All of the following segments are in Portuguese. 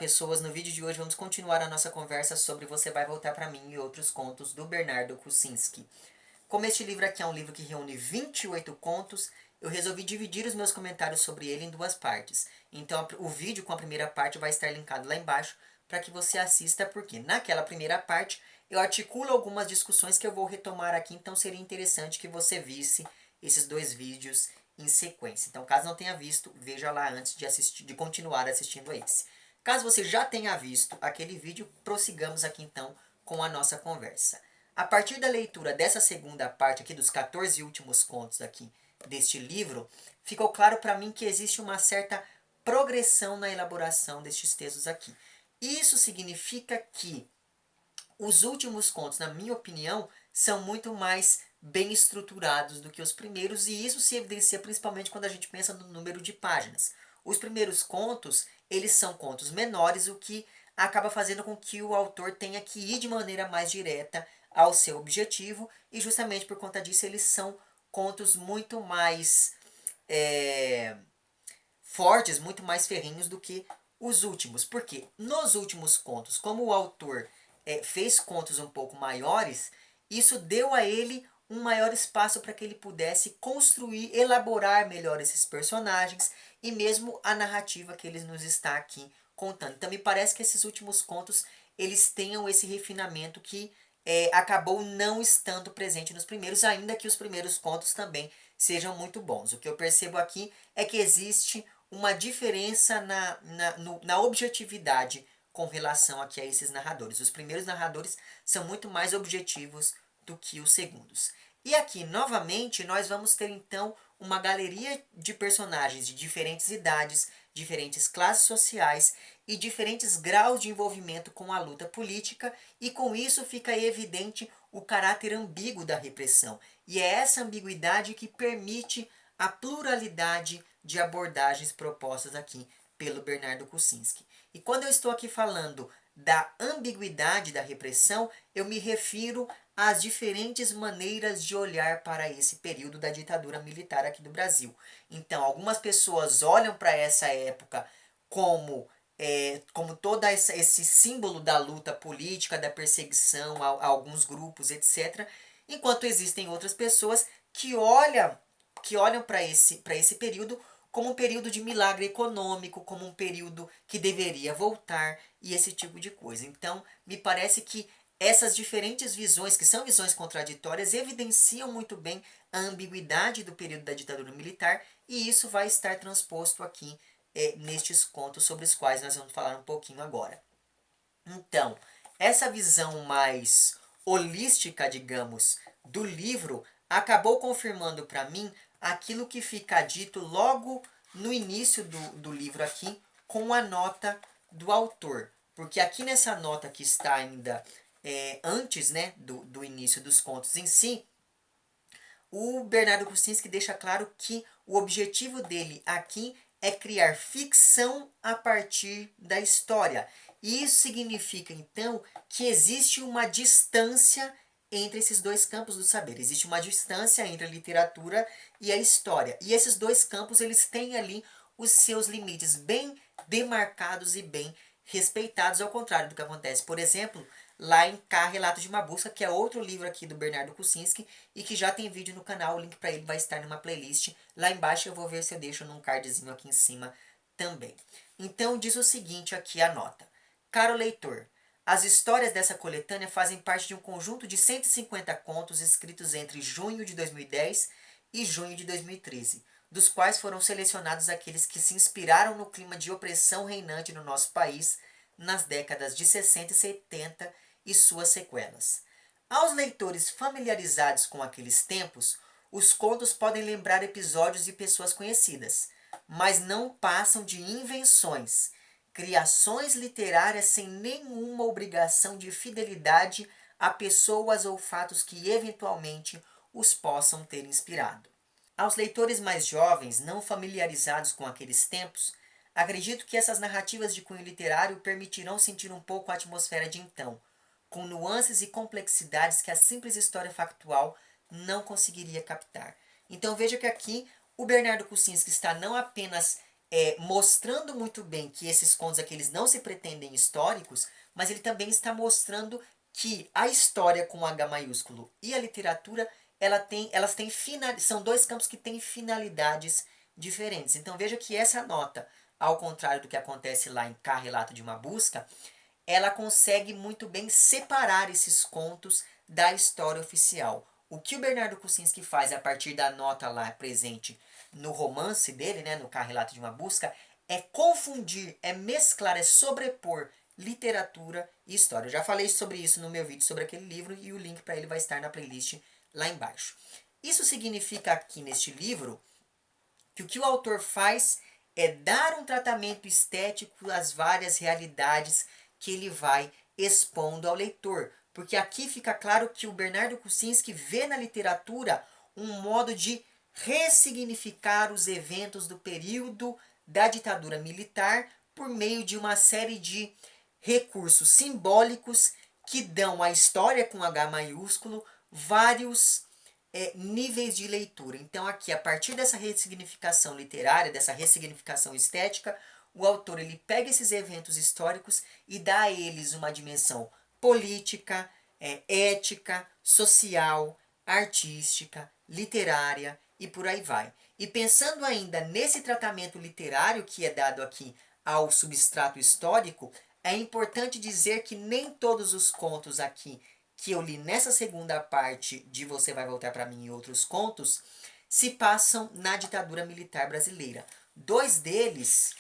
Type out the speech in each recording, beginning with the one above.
pessoas, no vídeo de hoje vamos continuar a nossa conversa sobre Você Vai Voltar Pra Mim e outros contos do Bernardo Kucinski. Como este livro aqui é um livro que reúne 28 contos, eu resolvi dividir os meus comentários sobre ele em duas partes. Então o vídeo com a primeira parte vai estar linkado lá embaixo para que você assista, porque naquela primeira parte eu articulo algumas discussões que eu vou retomar aqui, então seria interessante que você visse esses dois vídeos em sequência. Então, caso não tenha visto, veja lá antes de assistir, de continuar assistindo a esse. Caso você já tenha visto aquele vídeo, prossigamos aqui então com a nossa conversa. A partir da leitura dessa segunda parte aqui, dos 14 últimos contos aqui deste livro, ficou claro para mim que existe uma certa progressão na elaboração destes textos aqui. Isso significa que os últimos contos, na minha opinião, são muito mais bem estruturados do que os primeiros, e isso se evidencia principalmente quando a gente pensa no número de páginas. Os primeiros contos, eles são contos menores, o que acaba fazendo com que o autor tenha que ir de maneira mais direta ao seu objetivo, e justamente por conta disso eles são contos muito mais fortes, muito mais ferrinhos do que os últimos. Porque nos últimos contos, como o autor fez contos um pouco maiores, isso deu a ele um maior espaço para que ele pudesse construir, elaborar melhor esses personagens e mesmo a narrativa que ele nos está aqui contando. Então me parece que esses últimos contos eles tenham esse refinamento que acabou não estando presente nos primeiros, ainda que os primeiros contos também sejam muito bons. O que eu percebo aqui é que existe uma diferença na objetividade com relação aqui a esses narradores. Os primeiros narradores são muito mais objetivos do que os segundos. E aqui, novamente, nós vamos ter então uma galeria de personagens de diferentes idades, diferentes classes sociais e diferentes graus de envolvimento com a luta política, e com isso fica evidente o caráter ambíguo da repressão. E é essa ambiguidade que permite a pluralidade de abordagens propostas aqui pelo Bernardo Kucinski. E quando eu estou aqui falando da ambiguidade da repressão, eu me refiro às diferentes maneiras de olhar para esse período da ditadura militar aqui do Brasil. Então, algumas pessoas olham para essa época como todo esse símbolo da luta política, da perseguição a alguns grupos, etc. Enquanto existem outras pessoas que olham para esse período como um período de milagre econômico, como um período que deveria voltar e esse tipo de coisa. Então, me parece que essas diferentes visões, que são visões contraditórias, evidenciam muito bem a ambiguidade do período da ditadura militar, e isso vai estar transposto aqui nestes contos sobre os quais nós vamos falar um pouquinho agora. Então, essa visão mais holística, digamos, do livro acabou confirmando para mim aquilo que fica dito logo no início do livro aqui, com a nota do autor. Porque aqui nessa nota que está ainda antes, né, do início dos contos em si, o Bernardo Kucinski deixa claro que o objetivo dele aqui é criar ficção a partir da história. E isso significa, então, que existe uma distância entre esses dois campos do saber. Existe uma distância entre a literatura e a história. E esses dois campos, eles têm ali os seus limites bem demarcados e bem respeitados, ao contrário do que acontece, por exemplo, lá em Cá, Relato de uma Busca, que é outro livro aqui do Bernardo Kucinski e que já tem vídeo no canal. O link para ele vai estar numa playlist. Lá embaixo eu vou ver se eu deixo num cardzinho aqui em cima também. Então diz o seguinte aqui a nota. Caro leitor, as histórias dessa coletânea fazem parte de um conjunto de 150 contos escritos entre junho de 2010 e junho de 2013, dos quais foram selecionados aqueles que se inspiraram no clima de opressão reinante no nosso país nas décadas de 60 e 70 e suas sequelas. Aos leitores familiarizados com aqueles tempos, os contos podem lembrar episódios de pessoas conhecidas, mas não passam de invenções, criações literárias sem nenhuma obrigação de fidelidade a pessoas ou fatos que eventualmente os possam ter inspirado. Aos leitores mais jovens, não familiarizados com aqueles tempos, acredito que essas narrativas de cunho literário permitirão sentir um pouco a atmosfera de então, com nuances e complexidades que a simples história factual não conseguiria captar. Então veja que aqui o Bernardo Kucinski está não apenas mostrando muito bem que esses contos aqui eles não se pretendem históricos, mas ele também está mostrando que a história com H maiúsculo e a literatura elas têm são dois campos que têm finalidades diferentes. Então veja que essa nota, ao contrário do que acontece lá em Cá Relato de uma Busca, ela consegue muito bem separar esses contos da história oficial. O que o Bernardo Kucinski faz a partir da nota lá presente no romance dele, né, no Cá Relato de uma Busca, é confundir, é mesclar, é sobrepor literatura e história. Eu já falei sobre isso no meu vídeo sobre aquele livro e o link para ele vai estar na playlist lá embaixo. Isso significa aqui neste livro que o que o autor faz é dar um tratamento estético às várias realidades que ele vai expondo ao leitor. Porque aqui fica claro que o Bernardo Kucinski vê na literatura um modo de ressignificar os eventos do período da ditadura militar por meio de uma série de recursos simbólicos que dão à história com H maiúsculo vários níveis de leitura. Então aqui, a partir dessa ressignificação literária, dessa ressignificação estética, o autor ele pega esses eventos históricos e dá a eles uma dimensão política, ética, social, artística, literária e por aí vai. E pensando ainda nesse tratamento literário que é dado aqui ao substrato histórico, é importante dizer que nem todos os contos aqui que eu li nessa segunda parte de Você Vai Voltar Para Mim e Outros Contos se passam na ditadura militar brasileira. Dois deles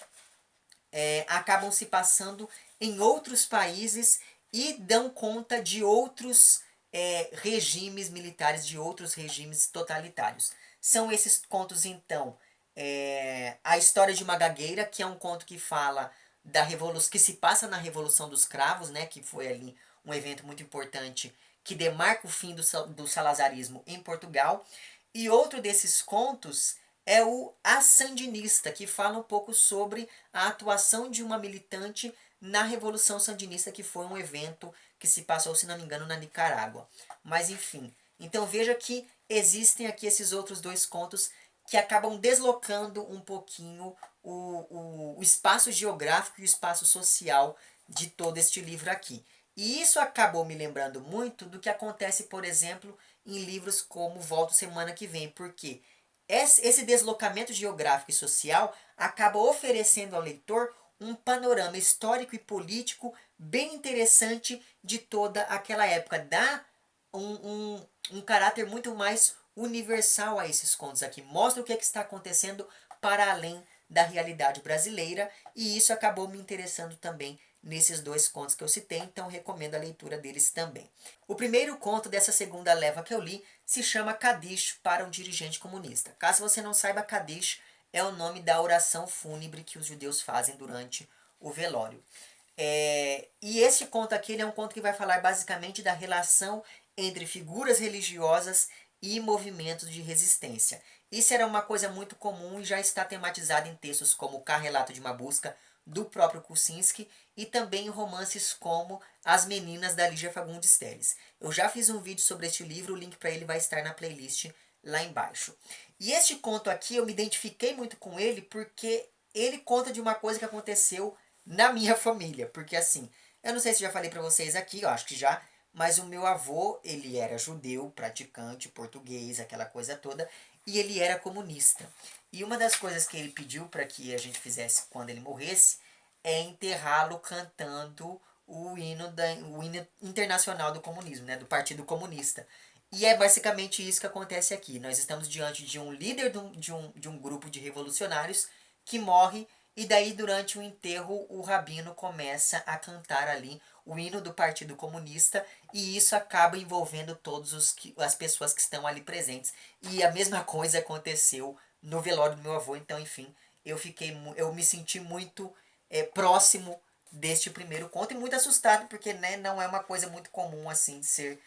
acabam se passando em outros países e dão conta de outros regimes militares, de outros regimes totalitários. São esses contos, então, A História de uma Gagueira, que é um conto que fala da revolução, que se passa na Revolução dos Cravos, né, que foi ali um evento muito importante que demarca o fim do salazarismo em Portugal. E outro desses contos é o A Sandinista, que fala um pouco sobre a atuação de uma militante na Revolução Sandinista, que foi um evento que se passou, se não me engano, na Nicarágua. Mas enfim, então veja que existem aqui esses outros dois contos que acabam deslocando um pouquinho o espaço geográfico e o espaço social de todo este livro aqui. E isso acabou me lembrando muito do que acontece, por exemplo, em livros como Volto Semana que Vem, porque esse deslocamento geográfico e social acaba oferecendo ao leitor um panorama histórico e político bem interessante de toda aquela época. Dá um caráter muito mais universal a esses contos aqui. Mostra o que está acontecendo para além da realidade brasileira. E isso acabou me interessando também nesses dois contos que eu citei, então recomendo a leitura deles também. O primeiro conto dessa segunda leva que eu li se chama Kadish para um dirigente comunista. Caso você não saiba, Kadish é o nome da oração fúnebre que os judeus fazem durante o velório. E esse conto aqui ele é um conto que vai falar basicamente da relação entre figuras religiosas e movimentos de resistência. Isso era uma coisa muito comum e já está tematizado em textos como Cá Relato de uma Busca, do próprio Kucinski, e também em romances como As Meninas, da Lígia Fagundes Telles. Eu já fiz um vídeo sobre este livro, o link para ele vai estar na playlist lá embaixo. E este conto aqui, eu me identifiquei muito com ele porque ele conta de uma coisa que aconteceu na minha família. Porque assim, eu não sei se já falei para vocês aqui, eu acho que já, mas o meu avô, ele era judeu, praticante, português, aquela coisa toda, e ele era comunista. E uma das coisas que ele pediu para que a gente fizesse quando ele morresse é enterrá-lo cantando o hino internacional do comunismo, né, do Partido Comunista. E é basicamente isso que acontece aqui. Nós estamos diante de um líder de um grupo de revolucionários que morre, e daí durante o enterro o rabino começa a cantar ali o hino do Partido Comunista, e isso acaba envolvendo todas as pessoas que estão ali presentes. E a mesma coisa aconteceu no velório do meu avô, então enfim, eu me senti muito próximo deste primeiro conto e muito assustado, porque né, não é uma coisa muito comum assim de ser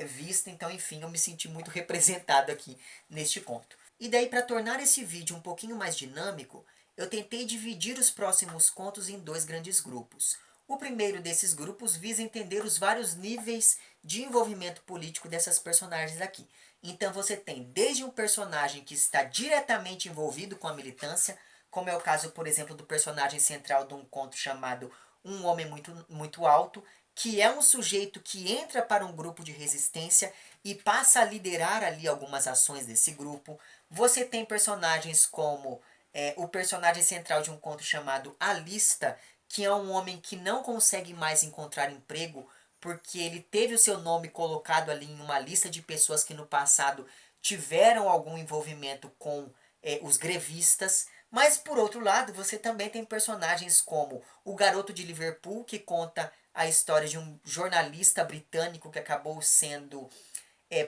vista, então enfim, eu me senti muito representado aqui neste conto. E daí, para tornar esse vídeo um pouquinho mais dinâmico, eu tentei dividir os próximos contos em dois grandes grupos. O primeiro desses grupos visa entender os vários níveis de envolvimento político dessas personagens aqui. Então você tem desde um personagem que está diretamente envolvido com a militância, como é o caso, por exemplo, do personagem central de um conto chamado Um Homem Muito Alto, que é um sujeito que entra para um grupo de resistência e passa a liderar ali algumas ações desse grupo. Você tem personagens como o personagem central de um conto chamado A Lista, que é um homem que não consegue mais encontrar emprego porque ele teve o seu nome colocado ali em uma lista de pessoas que no passado tiveram algum envolvimento com os grevistas. Mas por outro lado, você também tem personagens como o Garoto de Liverpool, que conta a história de um jornalista britânico que acabou sendo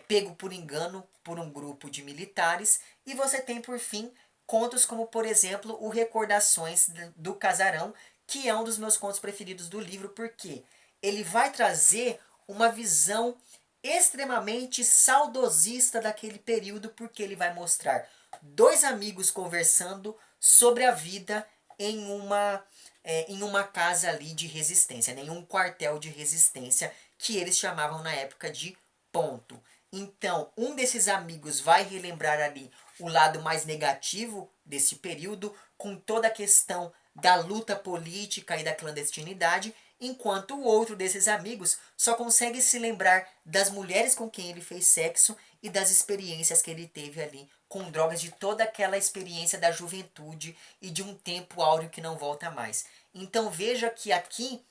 pego por engano por um grupo de militares. E você tem, por fim, contos como, por exemplo, o Recordações do Casarão, que é um dos meus contos preferidos do livro, porque ele vai trazer uma visão extremamente saudosista daquele período, porque ele vai mostrar dois amigos conversando sobre a vida em uma casa ali de resistência, né? Em um quartel de resistência que eles chamavam na época de ponto. Então, um desses amigos vai relembrar ali o lado mais negativo desse período, com toda a questão da luta política e da clandestinidade, enquanto o outro desses amigos só consegue se lembrar das mulheres com quem ele fez sexo e das experiências que ele teve ali com drogas, de toda aquela experiência da juventude e de um tempo áureo que não volta mais. Então veja que aqui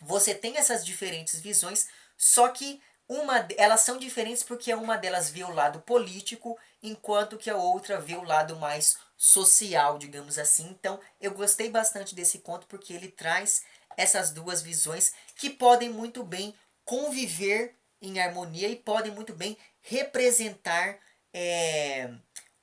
você tem essas diferentes visões, só que elas são diferentes porque uma delas vê o lado político, enquanto que a outra vê o lado mais social, digamos assim. Então, eu gostei bastante desse conto porque ele traz essas duas visões que podem muito bem conviver em harmonia e podem muito bem representar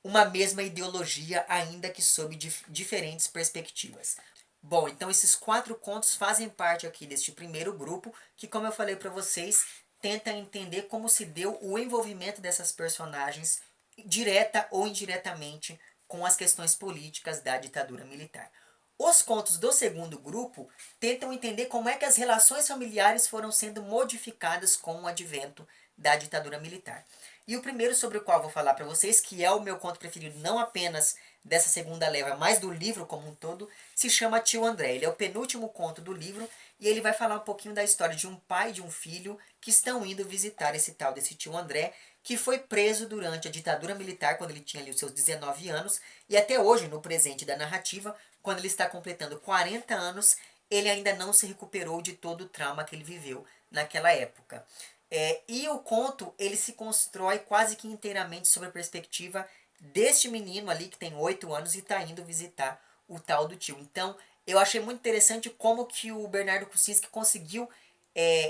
uma mesma ideologia, ainda que sob diferentes perspectivas. Bom, então esses 4 contos fazem parte aqui deste primeiro grupo, que como eu falei para vocês, tenta entender como se deu o envolvimento dessas personagens, direta ou indiretamente, com as questões políticas da ditadura militar. Os contos do segundo grupo tentam entender como é que as relações familiares foram sendo modificadas com o advento da ditadura militar. E o primeiro sobre o qual vou falar para vocês, que é o meu conto preferido não apenas dessa segunda leva, mas do livro como um todo, se chama Tio André. Ele é o penúltimo conto do livro e ele vai falar um pouquinho da história de um pai e de um filho que estão indo visitar esse tal desse tio André, que foi preso durante a ditadura militar, quando ele tinha ali os seus 19 anos, e até hoje, no presente da narrativa, quando ele está completando 40 anos, ele ainda não se recuperou de todo o trauma que ele viveu naquela época. E o conto, ele se constrói quase que inteiramente sobre a perspectiva deste menino ali, que tem 8 anos e está indo visitar o tal do tio. Então, eu achei muito interessante como que o Bernardo Kucinski conseguiu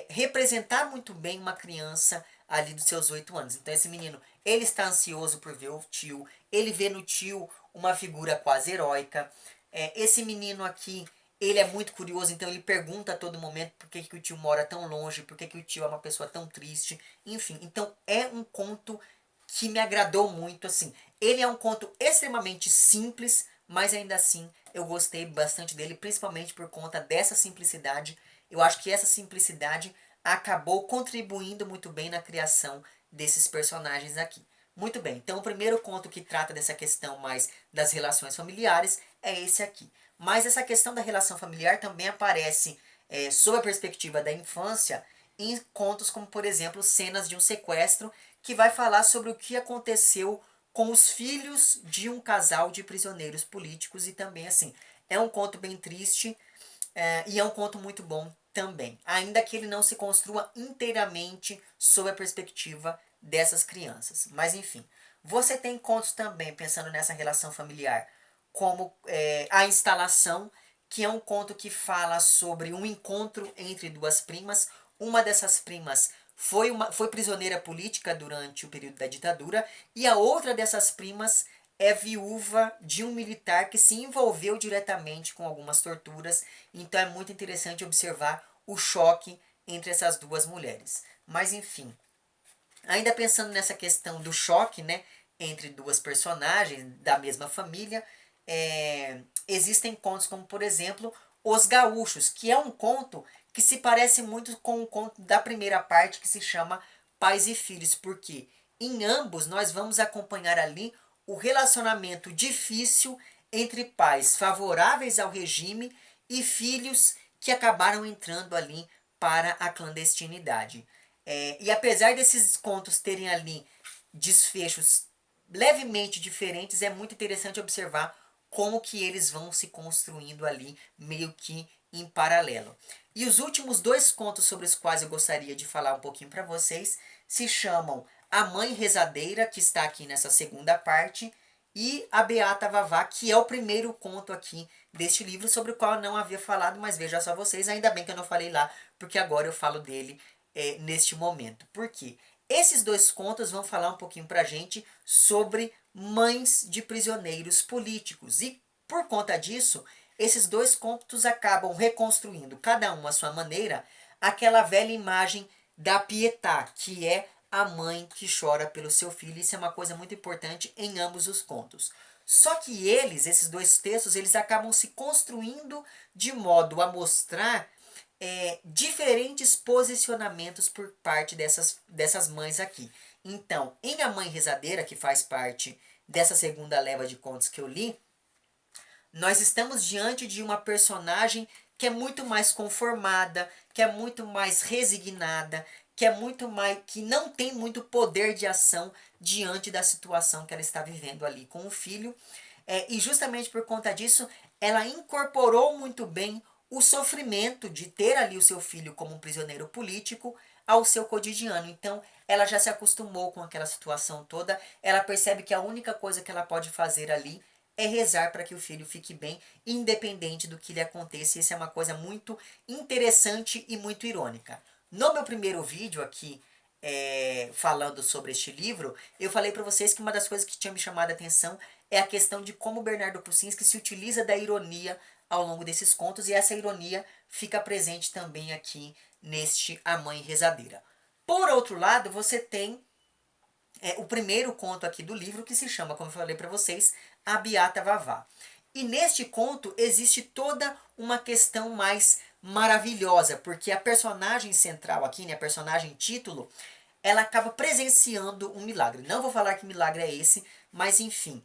representar muito bem uma criança ali dos seus 8 anos. Então, esse menino, ele está ansioso por ver o tio, ele vê no tio uma figura quase heróica. Esse menino aqui, ele é muito curioso, então ele pergunta a todo momento por que, que o tio mora tão longe, por que, que o tio é uma pessoa tão triste, enfim. Então é um conto que me agradou muito, assim. Ele é um conto extremamente simples, mas ainda assim eu gostei bastante dele, principalmente por conta dessa simplicidade. Eu acho que essa simplicidade acabou contribuindo muito bem na criação desses personagens aqui. Muito bem, então o primeiro conto que trata dessa questão mais das relações familiares é esse aqui. Mas essa questão da relação familiar também aparece sob a perspectiva da infância em contos como, por exemplo, Cenas de um Sequestro, que vai falar sobre o que aconteceu com os filhos de um casal de prisioneiros políticos. E também, assim, é um conto bem triste e é um conto muito bom também, ainda que ele não se construa inteiramente sob a perspectiva dessas crianças. Mas enfim, você tem contos também, pensando nessa relação familiar, como A Instalação, que é um conto que fala sobre um encontro entre duas primas. Uma dessas primas foi prisioneira política durante o período da ditadura, e a outra dessas primas é viúva de um militar que se envolveu diretamente com algumas torturas. Então é muito interessante observar o choque entre essas duas mulheres. Mas enfim, ainda pensando nessa questão do choque, né, entre duas personagens da mesma família, existem contos como, por exemplo, Os Gaúchos, que é um conto que se parece muito com o conto da primeira parte, que se chama Pais e Filhos, porque em ambos nós vamos acompanhar ali o relacionamento difícil entre pais favoráveis ao regime e filhos que acabaram entrando ali para a clandestinidade. E apesar desses contos terem ali desfechos levemente diferentes, é muito interessante observar como que eles vão se construindo ali, meio que em paralelo. E os últimos dois contos sobre os quais eu gostaria de falar um pouquinho para vocês se chamam A Mãe Rezadeira, que está aqui nessa segunda parte, e A Beata Vavá, que é o primeiro conto aqui deste livro, sobre o qual eu não havia falado, mas veja só vocês, ainda bem que eu não falei lá, porque agora eu falo dele neste momento. Por quê? Esses dois contos vão falar um pouquinho pra gente sobre mães de prisioneiros políticos. E por conta disso, esses dois contos acabam reconstruindo, cada um à sua maneira, aquela velha imagem da Pietà, que é a mãe que chora pelo seu filho. Isso é uma coisa muito importante em ambos os contos. Só que esses dois textos, eles acabam se construindo de modo a mostrar diferentes posicionamentos por parte dessas mães aqui. Então, em A Mãe Rezadeira, que faz parte dessa segunda leva de contos que eu li, nós estamos diante de uma personagem que é muito mais conformada, que é muito mais resignada, que é muito mais, que não tem muito poder de ação diante da situação que ela está vivendo ali com o filho. E justamente por conta disso, ela incorporou muito bem o sofrimento de ter ali o seu filho como um prisioneiro político ao seu cotidiano. Então, ela já se acostumou com aquela situação toda, ela percebe que a única coisa que ela pode fazer ali é rezar para que o filho fique bem, independente do que lhe aconteça. Isso é uma coisa muito interessante e muito irônica. No meu primeiro vídeo aqui, falando sobre este livro, eu falei para vocês que uma das coisas que tinha me chamado a atenção é a questão de como Bernardo Kruczynski se utiliza da ironia ao longo desses contos, e essa ironia fica presente também aqui neste A Mãe Rezadeira. Por outro lado, você tem o primeiro conto aqui do livro, que se chama, como eu falei para vocês, A Beata Vavá. E neste conto existe toda uma questão mais maravilhosa, porque a personagem central aqui, né, a personagem título, ela acaba presenciando um milagre. Não vou falar que milagre é esse, mas enfim.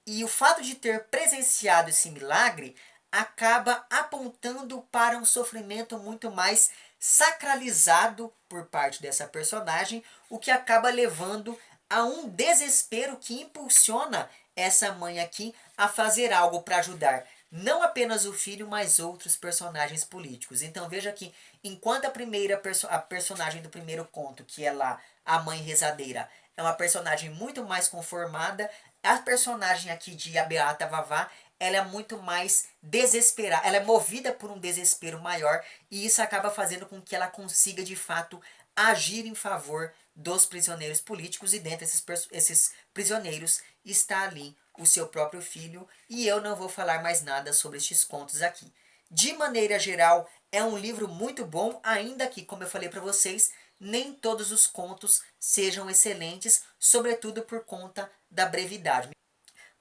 E o fato de ter presenciado esse milagre acaba apontando para um sofrimento muito mais sacralizado por parte dessa personagem, o que acaba levando a um desespero que impulsiona essa mãe aqui a fazer algo para ajudar não apenas o filho, mas outros personagens políticos. Então veja que enquanto a personagem do primeiro conto, que é lá a mãe rezadeira, é uma personagem muito mais conformada, a personagem aqui de A Beata Vavá, ela é muito mais desesperada, ela é movida por um desespero maior, e isso acaba fazendo com que ela consiga de fato agir em favor dos prisioneiros políticos, e dentre esses prisioneiros está ali o seu próprio filho, e eu não vou falar mais nada sobre estes contos aqui. De maneira geral, é um livro muito bom, ainda que, como eu falei para vocês, nem todos os contos sejam excelentes, sobretudo por conta da brevidade.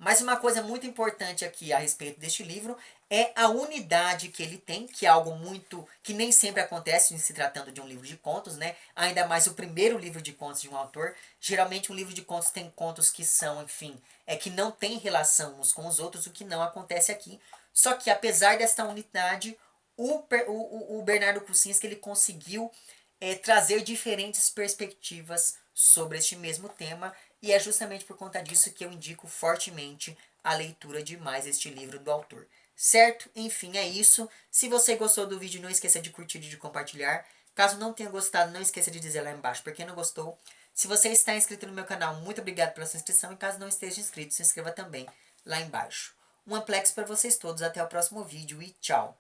Mas uma coisa muito importante aqui a respeito deste livro é a unidade que ele tem, que é algo muito que nem sempre acontece em se tratando de um livro de contos, né? Ainda mais o primeiro livro de contos de um autor. Geralmente um livro de contos tem contos que são, enfim, que não tem relação uns com os outros, o que não acontece aqui. Só que apesar desta unidade, o Bernardo Kruczynski ele conseguiu trazer diferentes perspectivas sobre este mesmo tema, e é justamente por conta disso que eu indico fortemente a leitura de mais este livro do autor. Certo? Enfim, é isso. Se você gostou do vídeo, não esqueça de curtir e de compartilhar. Caso não tenha gostado, não esqueça de dizer lá embaixo por que não gostou. Se você está inscrito no meu canal, muito obrigado pela sua inscrição. E caso não esteja inscrito, se inscreva também lá embaixo. Um amplex para vocês todos. Até o próximo vídeo e tchau!